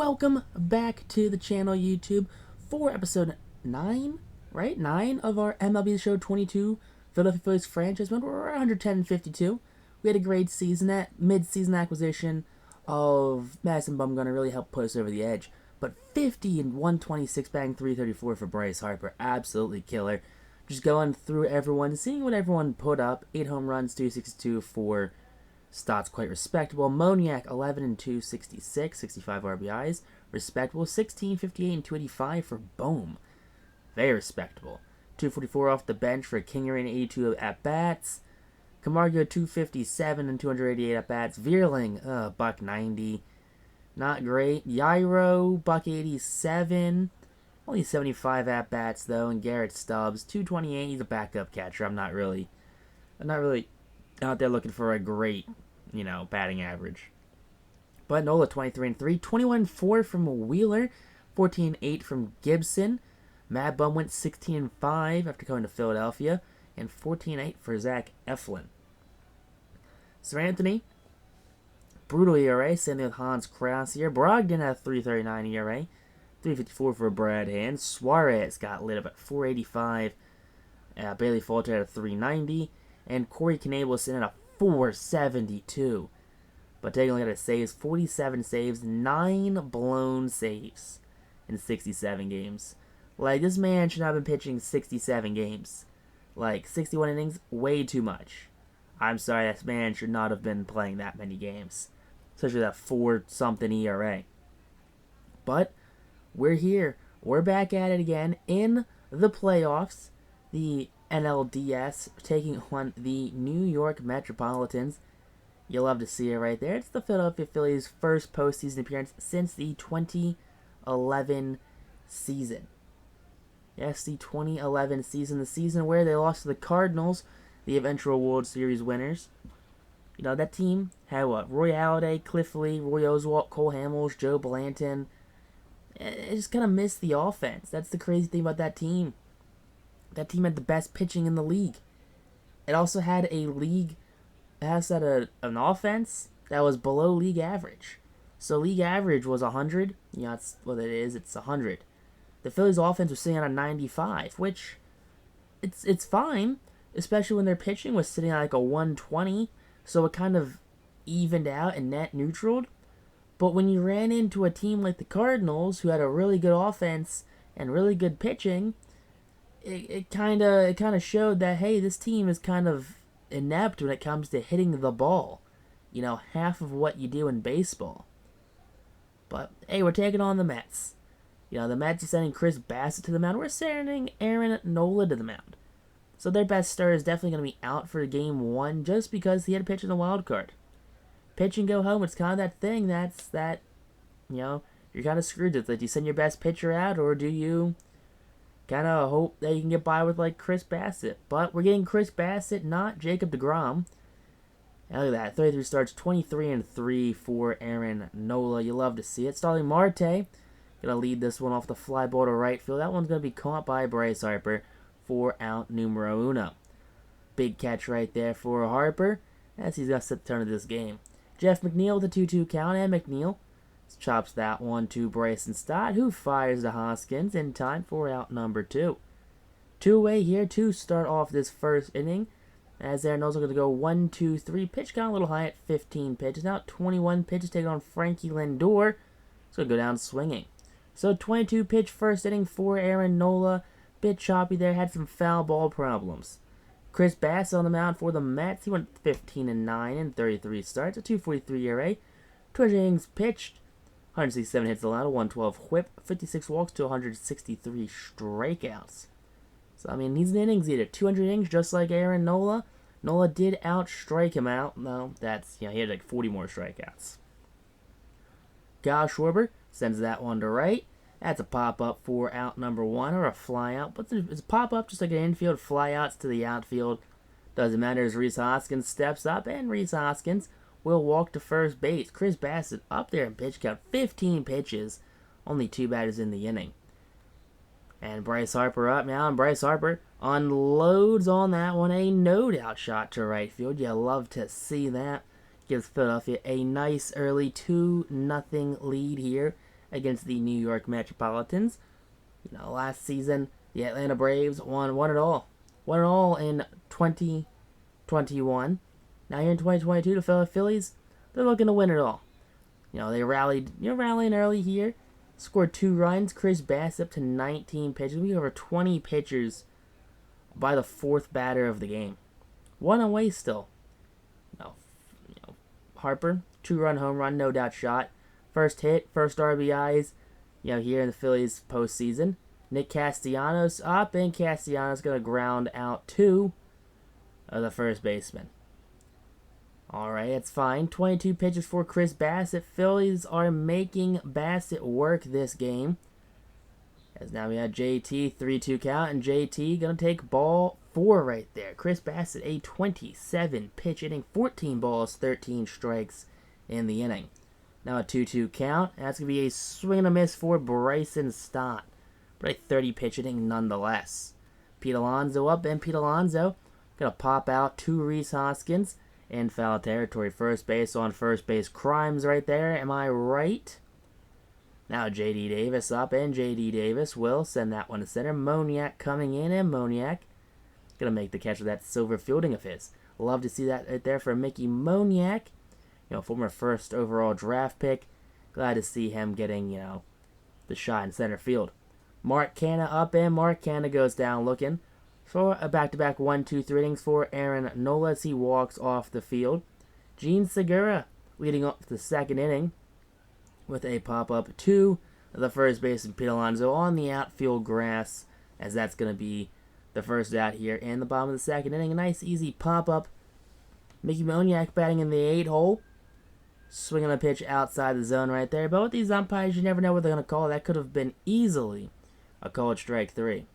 welcome back to the channel YouTube for episode 9, right? 9 of our MLB Show 22 Philadelphia Phillies franchise. We're 110-52. We had a great season. That mid-season acquisition of Madison Bumgarner really helped put us over the edge. But 50 and 126 batting, 334 for Bryce Harper. Absolutely killer. Just going through everyone, seeing what everyone put up. 8 home runs, 262 for Stott's quite respectable. Moniak, 11 and 266, 65 RBIs. Respectable. 16, 58 and 285 for Bohm. Very respectable. 244 off the bench for Kingery, 82 at-bats. Camargo, 257 and 288 at-bats. Vierling, buck 90. Not great. Yairo, buck 87. Only 75 at-bats, though. And Garrett Stubbs, 228. He's a backup catcher. I'm not really out there looking for a great, batting average. But Nola, 23 and 3, 21 and 4 from Wheeler, 14 and 8 from Gibson. Mad Bum went 16 and 5 after coming to Philadelphia, and 14 and 8 for Zach Eflin. Sir Anthony, brutal ERA, same thing with Hans Kraus here. Brogdon had a 3.39 ERA, 3.54 for Brad Hand. Suarez got lit up at 4.85. Bailey Falter had a 3.90. And Corey Knebel was sitting at a 4.72. But taking a look at his saves, 47 saves, 9 blown saves in 67 games. Like, this man should not have been pitching 67 games. Like, 61 innings, way too much. I'm sorry, this man should not have been playing that many games. Especially that 4-something ERA. But, we're here. We're back at it again in the playoffs. The NLDS taking on the New York Metropolitans. You'll love to see it right there. It's the Philadelphia Phillies' first postseason appearance since the 2011 season. Yes, the 2011 season, the season where they lost to the Cardinals, the eventual World Series winners. That team had what? Roy Halladay, Cliff Lee, Roy Oswalt, Cole Hamels, Joe Blanton. It just kind of missed the offense. That's the crazy thing about that team. That team had the best pitching in the league. It also had an offense that was below league average. So league average was 100. That's what it is. It's 100. The Phillies offense was sitting at a 95, which it's fine, especially when their pitching was sitting at like a 120. So it kind of evened out and net neutraled. But when you ran into a team like the Cardinals, who had a really good offense and really good pitching, it kind of showed that, hey, this team is kind of inept when it comes to hitting the ball. Half of what you do in baseball. But, hey, we're taking on the Mets. The Mets are sending Chris Bassett to the mound. We're sending Aaron Nola to the mound. So their best starter is definitely going to be out for game 1 just because he had to pitch in the wild card. Pitch and go home, it's kind of that thing you're kind of screwed with it. Do you send your best pitcher out, or do you kind of hope that you can get by with, like, Chris Bassett? But we're getting Chris Bassett, not Jacob deGrom. And look at that. 33 starts, 23 and 3 for Aaron Nola. You love to see it. Starling Marte going to lead this one off the fly ball to right field. That one's going to be caught by Bryce Harper for out numero uno. Big catch right there for Harper as he's going to set the turn of this game. Jeff McNeil with a 2-2 count, and McNeil chops that one to Bryson Stott, who fires to Hoskins in time for out number 2. Two-way here to start off this first inning, as Aaron Nola going to go 1-2-3. Pitch count a little high at 15 pitches. Now 21 pitches taking on Frankie Lindor. It's going to go down swinging. So 22 pitch first inning for Aaron Nola. Bit choppy there, had some foul ball problems. Chris Bassett on the mound for the Mets. He went 15 and 9 in 33 starts, a 2.43 ERA. 200 innings pitched, 167 hits allowed, a 112 whip, 56 walks to 163 strikeouts. So, he's an innings eater. 200 innings, just like Aaron Nola. Nola did outstrike him out. No, he had like 40 more strikeouts. Kyle Schwarber sends that one to right. That's a pop-up for out number 1, or a fly-out. But it's a pop-up just like an infield. Fly-outs to the outfield. Doesn't matter as Rhys Hoskins steps up, and Rhys Hoskins will walk to first base. Chris Bassett up there in pitch count. 15 pitches. Only 2 batters in the inning. And Bryce Harper up now, and Bryce Harper unloads on that one. A no-doubt shot to right field. You love to see that. Gives Philadelphia a nice early 2-0 lead here against the New York Metropolitans. Last season, the Atlanta Braves won it all. Won it all in 2021. Now here in 2022, the Philadelphia Phillies, they're looking to win it all. They rallying early here. Scored 2 runs. Chris Bassitt up to 19 pitches. We over 20 pitchers by the 4th batter of the game. 1 away still. Harper, 2-run home run, no doubt shot. First hit, first RBIs, here in the Phillies postseason. Nick Castellanos up, and Castellanos going to ground out 2 of the first baseman. Alright, that's fine. 22 pitches for Chris Bassitt. Phillies are making Bassitt work this game. As now we have JT, 3-2 count, and JT going to take ball 4 right there. Chris Bassitt, a 27-pitch inning, 14 balls, 13 strikes in the inning. Now a 2-2 count, and that's going to be a swing and a miss for Bryson Stott. But a 30-pitch inning nonetheless. Pete Alonso up, and Pete Alonso going to pop out to Rhys Hoskins in foul territory. First base on first base crimes right there, am I right? Now J.D. Davis up, and J.D. Davis will send that one to center. Moniak coming in, and Moniak going to make the catch with that silver fielding of his. Love to see that right there for Mickey Moniak. Former first overall draft pick. Glad to see him getting, the shot in center field. Mark Canha up, and Mark Canha goes down looking for a back-to-back 1-2-3 innings for Aaron Nola as he walks off the field. Gene Segura leading off the second inning with a pop-up to the first baseman Pete Alonso on the outfield grass, as that's going to be the first out here in the bottom of the second inning. A nice easy pop-up. Mickey Moniak batting in the 8-hole. Swinging a pitch outside the zone right there. But with these umpires, you never know what they're going to call. That could have been easily a called strike 3.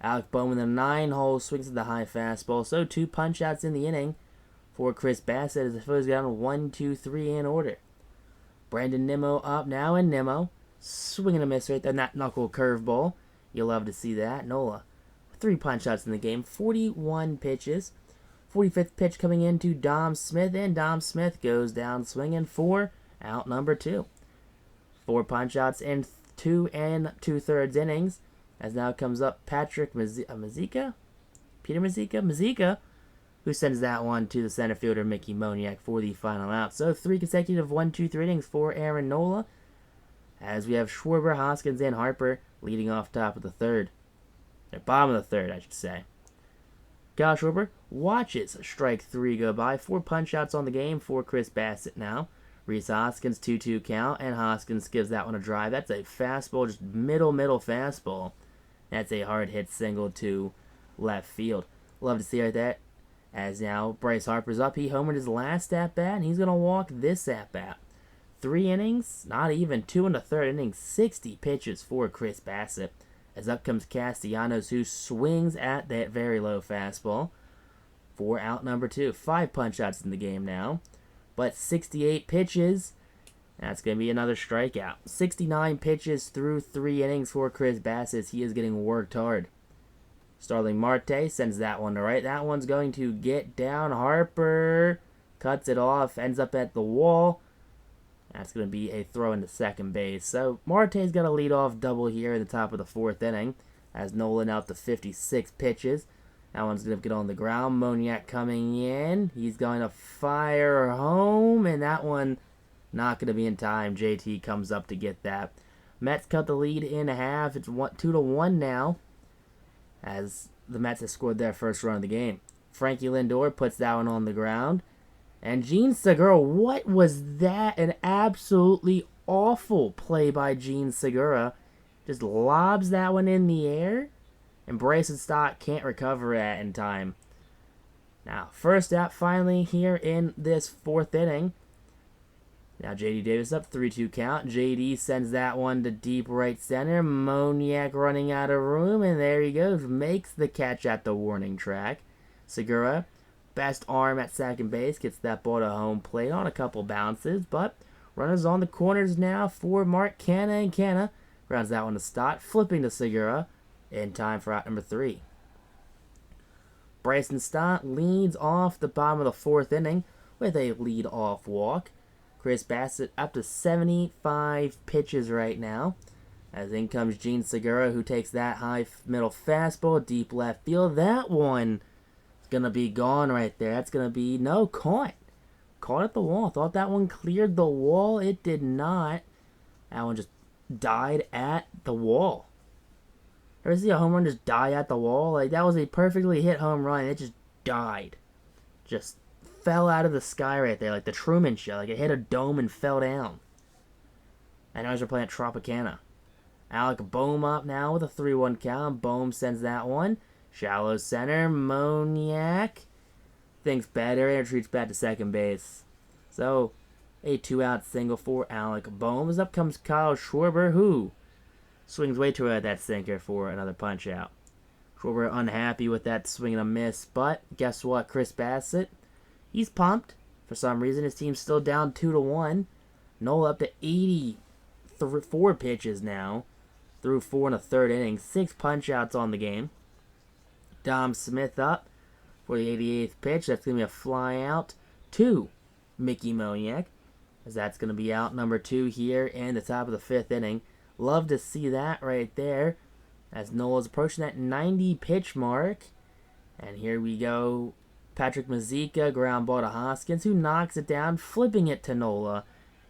Alec Bowman, the 9-hole, swings at the high fastball. So 2 punch-outs in the inning for Chris Bassitt as the Phillies go down 1-2-3 in order. Brandon Nimmo up now, and Nimmo swinging a miss right there. That knuckle curveball. You'll love to see that. Nola, 3 punch-outs in the game, 41 pitches. 45th pitch coming in to Dom Smith, and Dom Smith goes down swinging for out number 2. 4 punch-outs in 2 2/3 innings. As now comes up Patrick Mazeika? Peter Mazeika, who sends that one to the center fielder Mickey Moniak for the final out. So 3 consecutive 1-2-3 innings for Aaron Nola, as we have Schwarber, Hoskins, and Harper leading off top of the third. Or bottom of the third, I should say. Kyle Schwarber watches strike 3 go by. 4 punch-outs on the game for Chris Bassitt now. Rhys Hoskins, 2-2 count, and Hoskins gives that one a drive. That's a fastball, just middle fastball. That's a hard hit single to left field. Love to see right there. As now Bryce Harper's up. He homered his last at-bat, and he's going to walk this at-bat. 3 innings, not even 2 1/3 innings, 60 pitches for Chris Bassitt. As up comes Castellanos, who swings at that very low fastball for out number 2. 5 punch-outs in the game now, but 68 pitches. That's going to be another strikeout. 69 pitches through 3 innings for Chris Bassitt. He is getting worked hard. Starling Marte sends that one to right. That one's going to get down. Harper cuts it off, ends up at the wall. That's going to be a throw into second base. So Marte's got a leadoff double here in the top of the 4th inning, as Nolan out to 56 pitches. That one's going to get on the ground. Moniak coming in. He's going to fire home, and that one not going to be in time. JT comes up to get that. Mets cut the lead in half. It's 2-1 now, as the Mets have scored their first run of the game. Frankie Lindor puts that one on the ground. And Gene Segura, what was that? An absolutely awful play by Gene Segura. Just lobs that one in the air, and Bryson Stott can't recover it in time. Now, first out finally here in this 4th inning. Now J.D. Davis up, 3-2 count. J.D. sends that one to deep right center. Moniak running out of room, and there he goes. Makes the catch at the warning track. Segura, best arm at second base, gets that ball to home plate on a couple bounces, but runners on the corners now for Mark Canha, and Canha grounds that one to Stott, flipping to Segura in time for out number 3. Bryson Stott leads off the bottom of the 4th inning with a lead-off walk. Chris Bassett up to 75 pitches right now. As in comes Gene Segura, who takes that high middle fastball, deep left field. That one is going to be gone right there. That's going to be, no, caught. Caught at the wall. Thought that one cleared the wall. It did not. That one just died at the wall. Ever see a home run just die at the wall? Like, that was a perfectly hit home run. It just died. Just fell out of the sky right there, like the Truman Show. Like, it hit a dome and fell down. And now we're playing at Tropicana. Alec Boehm up now with a 3-1 count. Boehm sends that one. Shallow center. Moniak thinks better and retreats back to second base. So, a 2-out single for Alec Boehm. As up comes Kyle Schwarber, who swings way too hard at that sinker for another punch out. Schwarber unhappy with that swing and a miss, but guess what? Chris Bassett, he's pumped. For some reason, his team's still down 2-1. Nola up to 84 pitches now. Threw 4 in the third inning. 6 punch-outs on the game. Dom Smith up for the 88th pitch. That's going to be a fly out to Mickey Moniak, as that's going to be out number 2 here in the top of the 5th inning. Love to see that right there, as Nola's approaching that 90 pitch mark. And here we go. Patrick Mazeika, ground ball to Hoskins, who knocks it down, flipping it to Nola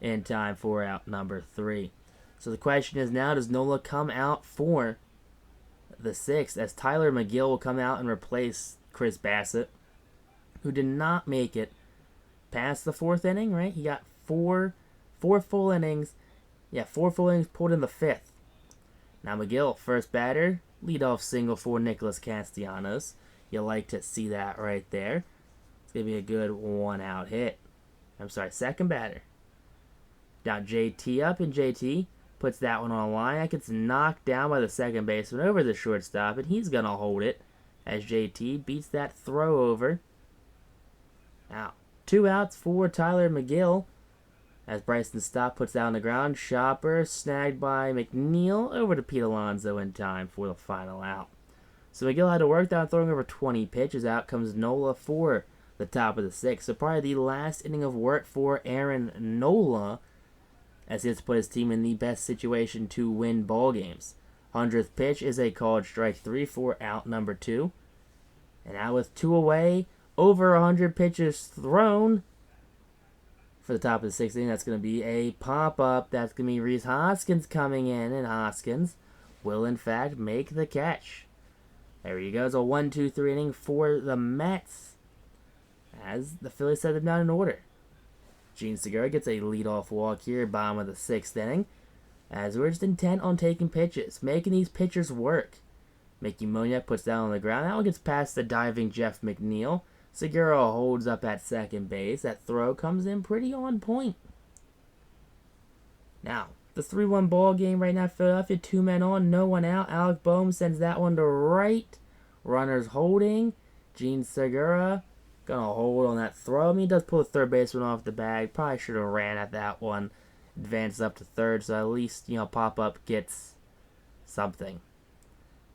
in time for out number 3. So the question is now, does Nola come out for the 6th, as Tyler McGill will come out and replace Chris Bassett, who did not make it past the 4th inning, right? He got four full innings. Yeah, 4 full innings pulled in the 5th. Now McGill, first batter, leadoff single for Nicholas Castellanos. You like to see that right there. It's going to be a good 1-out hit. I'm sorry, second batter. Now JT up, and JT puts that one on a line. That gets knocked down by the second baseman over the shortstop, and he's going to hold it as JT beats that throw over. Now, 2 outs for Tyler McGill, as Bryson Stott puts that on the ground. Chopper snagged by McNeil over to Pete Alonso in time for the final out. So McGill had to work down throwing over 20 pitches. Out comes Nola for the top of the 6th. So probably the last inning of work for Aaron Nola, as he has to put his team in the best situation to win ball games. 100th pitch is a called strike 3 for out number 2. And now with 2 away, over 100 pitches thrown for the top of the 6th inning, that's going to be a pop-up. That's going to be Rhys Hoskins coming in, and Hoskins will, in fact, make the catch. There he goes, a 1-2-3 inning for the Mets, as the Phillies set them down in order. Gene Segura gets a leadoff walk here, bottom of the 6th inning, as we're just intent on taking pitches, making these pitchers work. Mickey Moniak puts that on the ground. That one gets past the diving Jeff McNeil. Segura holds up at second base. That throw comes in pretty on point. Now, the 3-1 ball game right now, Philadelphia, 2 men on, no one out. Alec Boehm sends that one to right. Runners holding. Gene Segura gonna hold on that throw. I mean, he does pull the third baseman off the bag. Probably should have ran at that one. Advances up to third, so at least, pop-up gets something.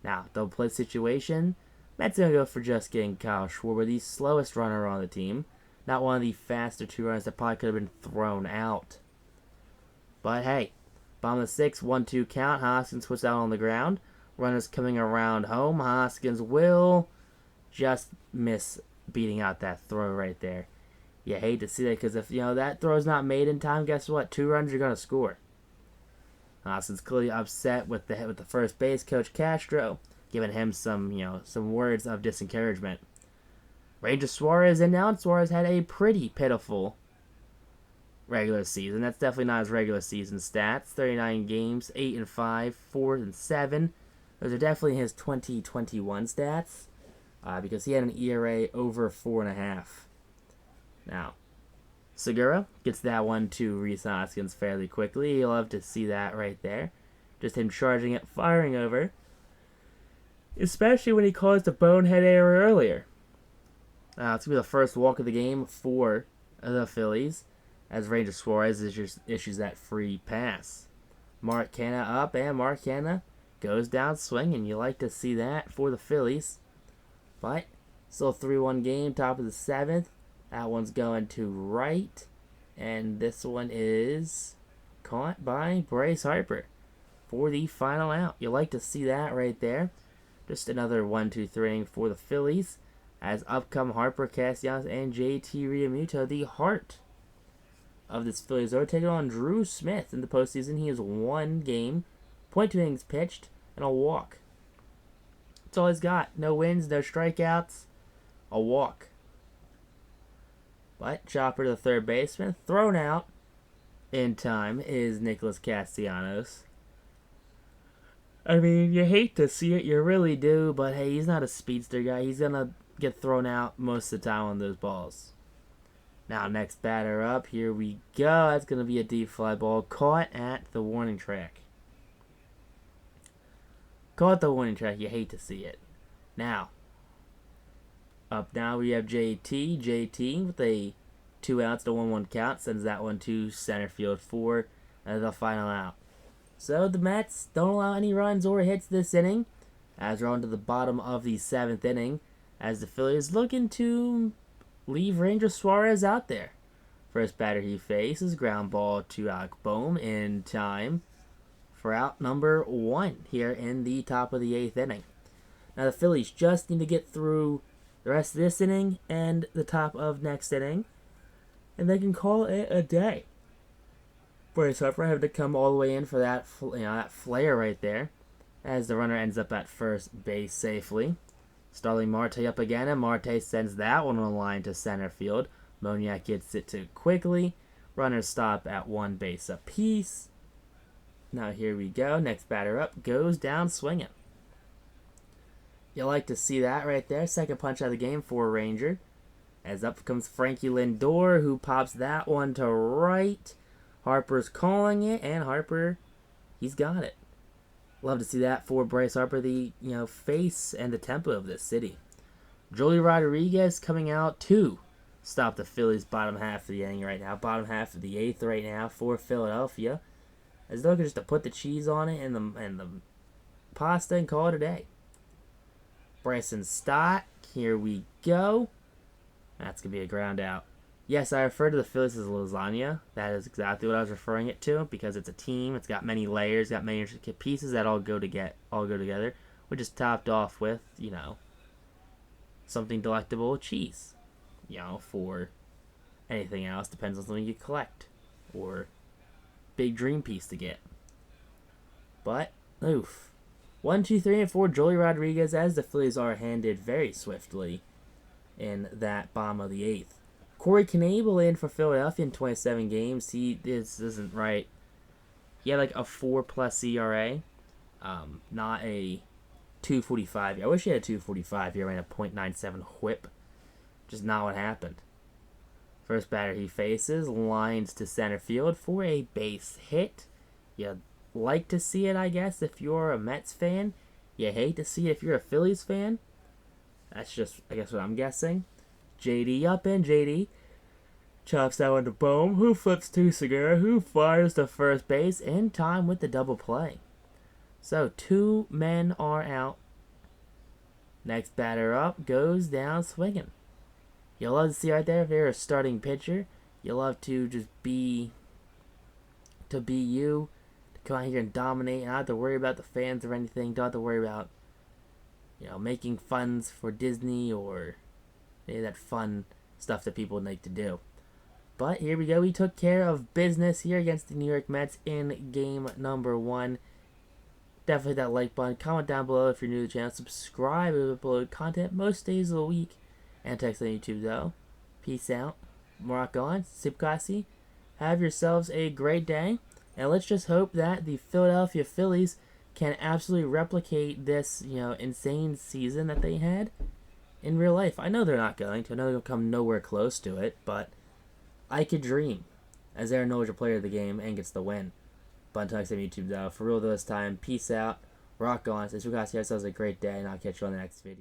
Now, double play situation. Mets gonna go for just getting Kyle Schwarber, the slowest runner on the team. Not one of the faster 2 runners that probably could have been thrown out. But hey, bottom of the 6th, 1-2 count. Hoskins puts out on the ground. Runners coming around home. Hoskins will just miss beating out that throw right there. You hate to see that, because if that throw's not made in time, guess what? 2 runs you're gonna score. Hoskins clearly upset with the first base coach Castro, giving him some words of disencouragement. Ranger Suarez in now, and Suarez had a pretty pitiful regular season. That's definitely not his regular season stats. 39 games, 8-5, 4-7. Those are definitely his 2021 stats, because he had an ERA over 4.5. Now, Segura gets that one to Rhys Hoskins fairly quickly. You'll love to see that right there. Just him charging it, firing over. Especially when he caused a bonehead error earlier. It's going to be the first walk of the game for the Phillies, as Ranger Suarez issues that free pass. Mark Canha up, and Mark Canha goes down swinging. You like to see that for the Phillies. But still a 3-1 game, top of the 7th. That one's going to right. And this one is caught by Bryce Harper for the final out. You like to see that right there. Just another 1-2-3 inning for the Phillies. As up come Harper, Castellanos, and JT Realmuto, the heart of this Phillies are taking on Drew Smith in the postseason. He has one game, 0.2 innings pitched, and a walk. That's all he's got. No wins, no strikeouts, a walk. But chopper to the third baseman, thrown out in time is Nicholas Castellanos. I mean, you hate to see it, you really do, but hey, he's not a speedster guy. He's going to get thrown out most of the time on those balls. Now, next batter up, here we go. That's going to be a deep fly ball caught at the warning track. Caught at the warning track, you hate to see it. Now, up now we have JT. JT with a 2 outs to 1-1 count sends that one to center field for the final out. So the Mets don't allow any runs or hits this inning, as we're on to the bottom of the 7th inning, as the Phillies looking to leave Ranger Suarez out there. First batter he faces, ground ball to Alec Bohm in time for out number 1 here in the top of the 8th inning. Now the Phillies just need to get through the rest of this inning and the top of next inning, and they can call it a day. Bryce Harper having to come all the way in for that, that flare right there, as the runner ends up at first base safely. Starling Marte up again, and Marte sends that one on the line to center field. Moniak gets it to quickly. Runners stop at one base apiece. Now here we go. Next batter up goes down swinging. You like to see that right there. Second punch out of the game for Ranger. As up comes Frankie Lindor, who pops that one to right. Harper's calling it, and Harper, he's got it. Love to see that for Bryce Harper, the face and the tempo of this city. Joely Rodriguez coming out to stop the Phillies' bottom half of the inning right now. Bottom half of the 8th right now for Philadelphia. As though just to put the cheese on it and the pasta and call it a day. Bryson Stott, here we go. That's going to be a ground out. Yes, I refer to the Phillies as lasagna. That is exactly what I was referring it to, because it's a team. It's got many layers, got many intricate pieces that all go together, which is topped off with, something delectable, cheese. For anything else, depends on something you collect, or big dream piece to get. But, oof. 1, 2, 3, and 4, Joely Rodriguez, as the Phillies are handed very swiftly in that bottom of the 8th. Corey Knebel in for Philadelphia in 27 games. This isn't right. He had like a 4+ ERA. Not a 2.45. I wish he had a 2.45 here and a .97 whip. Just not what happened. First batter he faces, lines to center field for a base hit. You like to see it, I guess, if you're a Mets fan. You hate to see it if you're a Phillies fan. That's just, I guess, what I'm guessing. JD up in. JD chops that one to Bohm, who flips to Segura, who fires to first base in time with the double play. So 2 men are out. Next batter up goes down swinging. You love to see right there if you're a starting pitcher. You love to just be you, to come out here and dominate, and not have to worry about the fans or anything. Don't have to worry about making funds for Disney or any of that fun stuff that people like to do. But here we go. We took care of business here against the New York Mets in game number 1. Definitely hit that like button. Comment down below if you're new to the channel. Subscribe. We upload content most days of the week. And text on YouTube, though. Peace out. Rock on. Sip Kasi. Have yourselves a great day. And let's just hope that the Philadelphia Phillies can absolutely replicate this, insane season that they had in real life. I know they're not going to. I know they'll come nowhere close to it, but I could dream, as Aaron Nola, player of the game, and gets the win. But until next time, YouTube, though, for real this time, peace out, rock on. Since you guys have yourselves a great day, and I'll catch you on the next video.